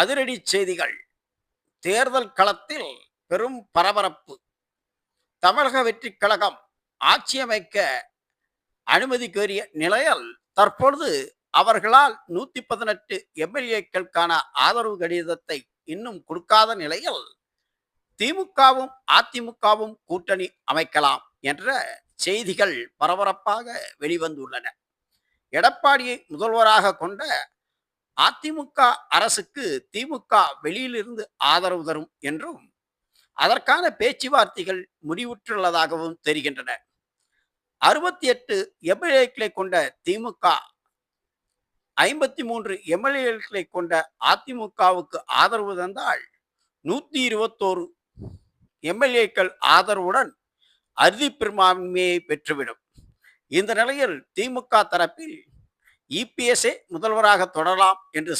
அதிரடி செய்திகள். தேர்தல் களத்தில் பெரும் பரபரப்பு. தமிழக வெற்றிக் கழகம் ஆட்சி அமைக்க அனுமதி கோரிய நிலையில் தற்பொழுது அவர்களால் 118 எம்எல்ஏக்களுக்கான ஆதரவு கடிதத்தை இன்னும் கொடுக்காத நிலையில் திமுகவும் அதிமுகவும் கூட்டணி அமைக்கலாம் என்ற செய்திகள் பரபரப்பாக வெளிவந்துள்ளன. எடப்பாடியை முதல்வராக கொண்ட அதிமுக அரசுக்கு திமுக வெளியிலிருந்து ஆதரவு தரும் என்றும் அதற்கான பேச்சுவார்த்தைகள் முடிவுற்றுள்ளதாகவும் தெரிகின்றன. 68 எம்எல்ஏக்களை கொண்ட திமுக 53 எம்எல்ஏக்களை கொண்ட அதிமுகவுக்கு ஆதரவு தந்தால் 121 எம்எல்ஏக்கள் ஆதரவுடன் அறுதி பெரும்பான்மையை பெற்றுவிடும். இந்த நிலையில் திமுக தரப்பில் இபிஎஸ்ஏ முதல்வராக தொடரலாம் என்று